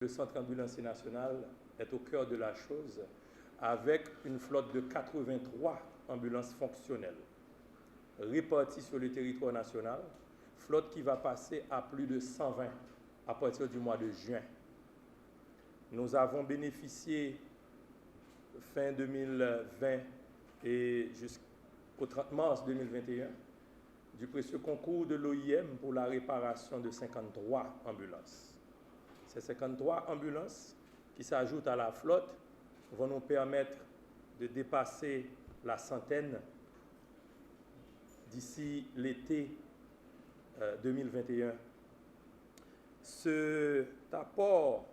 Le centre ambulancier national est au cœur de la chose avec une flotte de 83 ambulances fonctionnelles réparties sur le territoire national, flotte qui va passer à plus de 120 à partir du mois de juin. Nous avons bénéficié fin 2020 et jusqu'au 30 mars 2021 du précieux concours de l'OIM pour la réparation de 53 ambulances. Ces 53 ambulances qui s'ajoutent à la flotte vont nous permettre de dépasser la centaine d'ici l'été 2021. Cet apport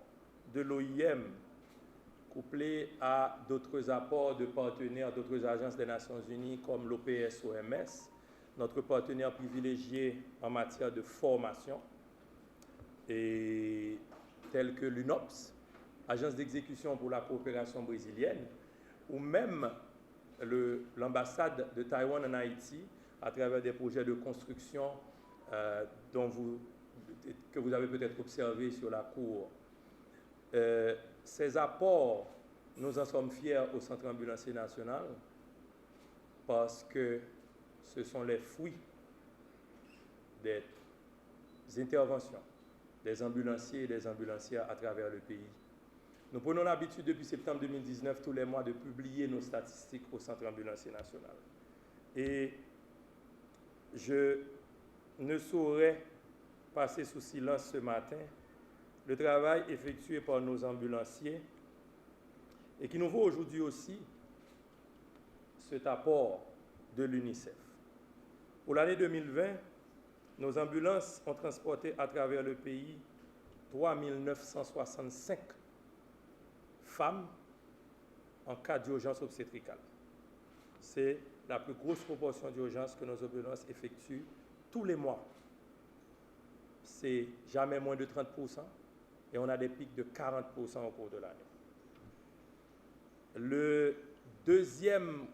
de l'OIM, couplé à d'autres apports de partenaires d'autres agences des Nations Unies comme l'OPS-OMS, notre partenaire privilégié en matière de formation, et tels que l'UNOPS, Agence d'exécution pour la coopération brésilienne, ou même l'ambassade de Taïwan en Haïti, à travers des projets de construction que vous avez peut-être observé sur la cour. Ces apports, nous en sommes fiers au Centre ambulancier national parce que ce sont les fruits des interventions des ambulanciers et des ambulancières à travers le pays. Nous prenons l'habitude depuis septembre 2019, tous les mois, de publier nos statistiques au Centre ambulancier national. Et je ne saurais passer sous silence ce matin le travail effectué par nos ambulanciers et qui nous vaut aujourd'hui aussi cet apport de l'UNICEF. Pour l'année 2020, nos ambulances ont transporté à travers le pays 3 965 femmes en cas d'urgence obstétricale. C'est la plus grosse proportion d'urgence que nos ambulances effectuent tous les mois. C'est jamais moins de 30% et on a des pics de 40% au cours de l'année. Le deuxième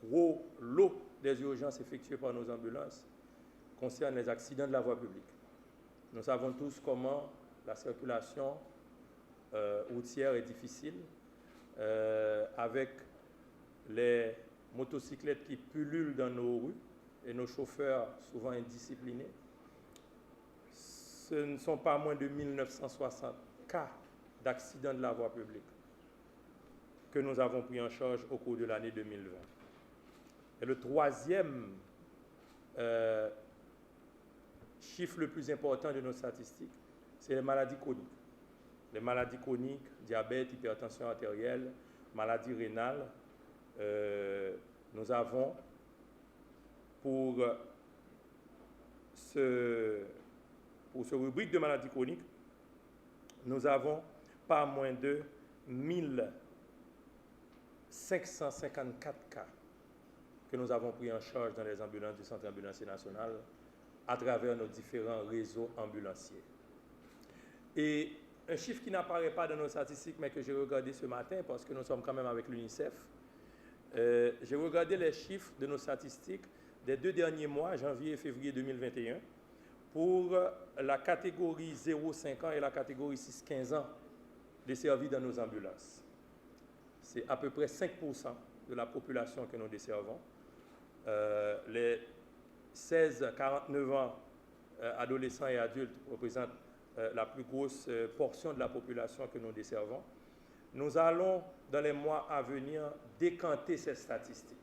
gros lot des urgences effectuées par nos ambulances concerne les accidents de la voie publique. Nous savons tous comment la circulation routière est difficile, avec les motocyclettes qui pullulent dans nos rues et nos chauffeurs souvent indisciplinés. Ce ne sont pas moins de 1960 cas d'accidents de la voie publique que nous avons pris en charge au cours de l'année 2020. Et le troisième chiffre le plus important de nos statistiques, c'est les maladies chroniques. Les maladies chroniques, diabète, hypertension artérielle, maladies rénales. Nous avons pour ce rubrique de maladies chroniques, nous avons pas moins de 1554 cas que nous avons pris en charge dans les ambulances du Centre ambulancier national à travers nos différents réseaux ambulanciers. Et un chiffre qui n'apparaît pas dans nos statistiques, mais que j'ai regardé ce matin, parce que nous sommes quand même avec l'UNICEF, j'ai regardé les chiffres de nos statistiques des 2 derniers mois, janvier et février 2021, pour la catégorie 0-5 ans et la catégorie 6-15 ans desservis dans nos ambulances. C'est à peu près 5% de la population que nous desservons. Les 16-49 ans, adolescents et adultes, représentent la plus grosse portion de la population que nous desservons. Nous allons, dans les mois à venir, décanter ces statistiques.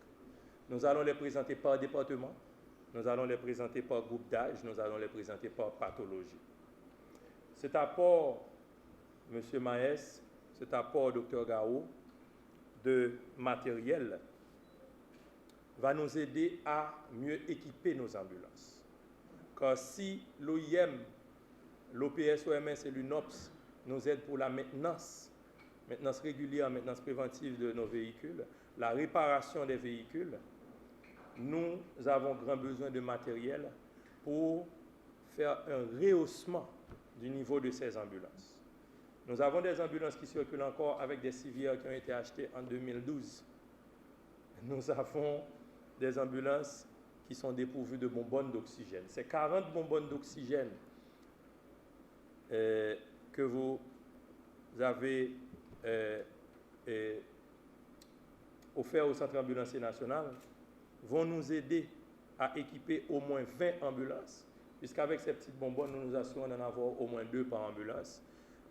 Nous allons les présenter par département, nous allons les présenter par groupe d'âge, nous allons les présenter par pathologie. Cet apport, M. Maes, cet apport, Dr Gao, de matériel, va nous aider à mieux équiper nos ambulances. Car si l'OIM, l'OPS-OMS et l'UNOPS nous aident pour la maintenance régulière, maintenance préventive de nos véhicules, la réparation des véhicules, nous avons grand besoin de matériel pour faire un rehaussement du niveau de ces ambulances. Nous avons des ambulances qui circulent encore avec des civières qui ont été achetées en 2012. Nous avons des ambulances qui sont dépourvues de bonbonnes d'oxygène. C'est 40 bonbonnes d'oxygène que vous avez offert au Centre ambulancier national vont nous aider à équiper au moins 20 ambulances, puisqu'avec ces petites bonbonnes, nous nous assurons d'en avoir au moins 2 par ambulance.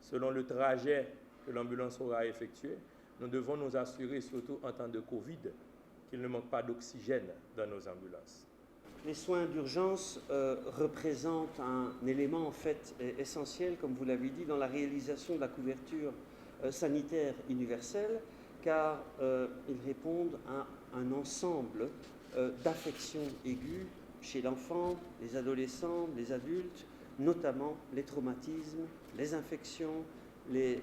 Selon le trajet que l'ambulance aura effectué, nous devons nous assurer, surtout en temps de Covid, qu'il ne manque pas d'oxygène dans nos ambulances. Les soins d'urgence représentent un élément en fait essentiel, comme vous l'avez dit, dans la réalisation de la couverture sanitaire universelle, car ils répondent à un ensemble d'affections aiguës chez l'enfant, les adolescents, les adultes, notamment les traumatismes, les infections, les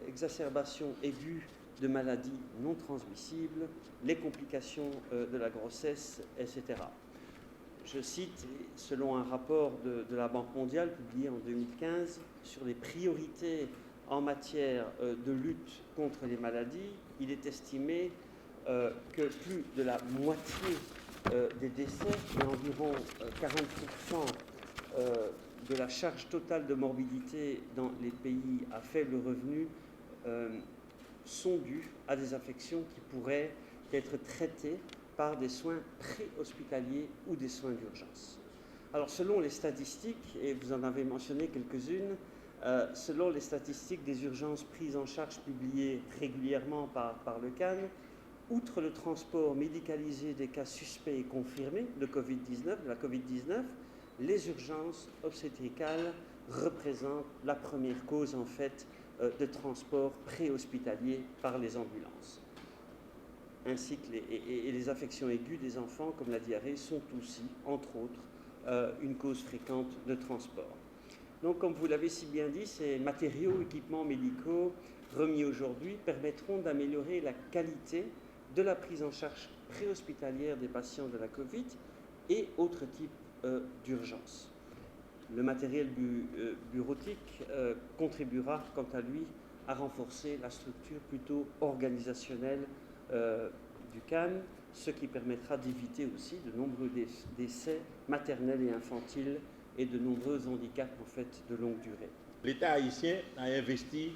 exacerbations aiguës de maladies non transmissibles, les complications de la grossesse, etc. Je cite, selon un rapport de la Banque mondiale publié en 2015 sur les priorités en matière de lutte contre les maladies, il est estimé que plus de la moitié des décès et environ 40% de la charge totale de morbidité dans les pays à faible revenu sont dus à des affections qui pourraient être traitées par des soins préhospitaliers ou des soins d'urgence. Alors, selon les statistiques, et vous en avez mentionné quelques-unes, selon les statistiques des urgences prises en charge publiées régulièrement par le CAN, outre le transport médicalisé des cas suspects et confirmés de la COVID-19, les urgences obstétricales représentent la première cause, en fait, de transport préhospitalier par les ambulances. Ainsi que les affections aiguës des enfants, comme la diarrhée, sont aussi, entre autres, une cause fréquente de transport. Donc, comme vous l'avez si bien dit, ces matériaux, équipements médicaux remis aujourd'hui permettront d'améliorer la qualité de la prise en charge préhospitalière des patients de la Covid et autres types d'urgences. Le matériel bureautique contribuera, quant à lui, à renforcer la structure plutôt organisationnelle du CAN, ce qui permettra d'éviter aussi de nombreux décès maternels et infantiles et de nombreux handicaps en fait de longue durée. L'État haïtien a investi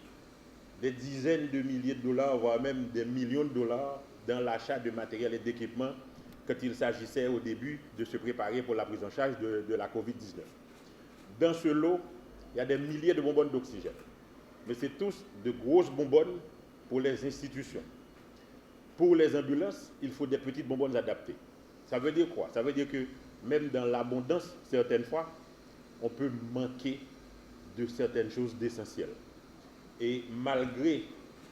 des dizaines de milliers de dollars, voire même des millions de dollars dans l'achat de matériel et d'équipement quand il s'agissait au début de se préparer pour la prise en charge de la COVID-19. Dans ce lot, il y a des milliers de bonbonnes d'oxygène, mais c'est tous de grosses bonbonnes pour les institutions. Pour les ambulances, il faut des petites bonbonnes adaptées. Ça veut dire quoi? Ça veut dire que même dans l'abondance, certaines fois, on peut manquer de certaines choses d'essentiel. Et malgré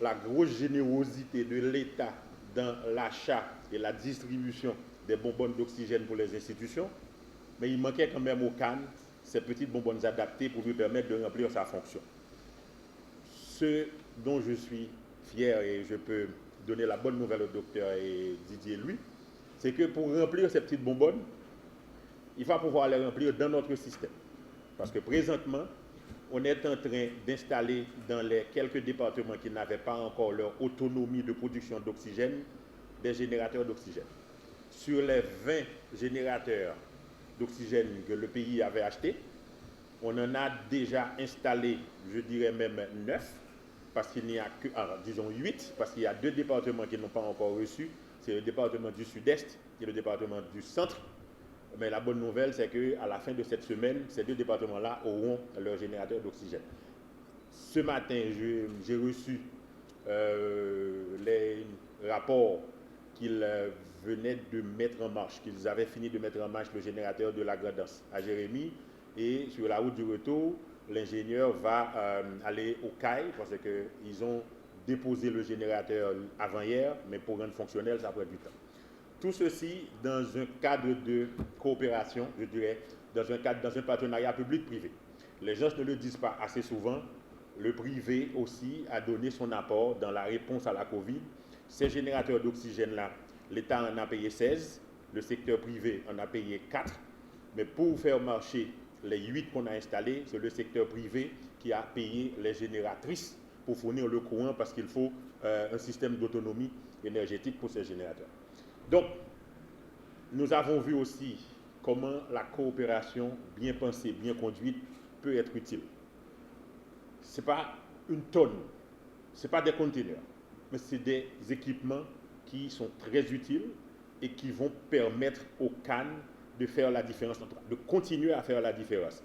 la grosse générosité de l'État dans l'achat et la distribution des bonbonnes d'oxygène pour les institutions, mais il manquait quand même au CAN ces petites bonbonnes adaptées pour lui permettre de remplir sa fonction. Ce dont je suis fier, et je peux donner la bonne nouvelle au docteur et Didier lui, c'est que pour remplir ces petites bonbonnes, il va pouvoir les remplir dans notre système. Parce que présentement, on est en train d'installer dans les quelques départements qui n'avaient pas encore leur autonomie de production d'oxygène, des générateurs d'oxygène. Sur les 20 générateurs d'oxygène que le pays avait achetés, on en a déjà installé, je dirais même 9, parce qu'il n'y a que, disons 8, parce qu'il y a 2 départements qui n'ont pas encore reçu, c'est le département du Sud-Est et le département du Centre. Mais la bonne nouvelle, c'est qu'à la fin de cette semaine, ces 2 départements-là auront leur générateur d'oxygène. Ce matin, j'ai reçu les rapports qu'ils venaient de mettre en marche, qu'ils avaient fini de mettre en marche le générateur de la Grandance à Jérémie. Et sur la route du retour, l'ingénieur va aller au CAI parce qu'ils ont déposé le générateur avant-hier, mais pour rendre fonctionnel, ça prend du temps. Tout ceci dans un cadre de coopération, je dirais, dans un partenariat public-privé. Les gens ne le disent pas assez souvent. Le privé aussi a donné son apport dans la réponse à la Covid. Ces générateurs d'oxygène-là, l'État en a payé 16, le secteur privé en a payé 4, mais pour faire marcher les 8 qu'on a installés, c'est le secteur privé qui a payé les génératrices pour fournir le courant parce qu'il faut un système d'autonomie énergétique pour ces générateurs. Donc, nous avons vu aussi comment la coopération bien pensée, bien conduite peut être utile. Ce n'est pas une tonne Ce pas des conteneurs, mais c'est des équipements qui sont très utiles et qui vont permettre aux cannes de faire la différence, de continuer à faire la différence.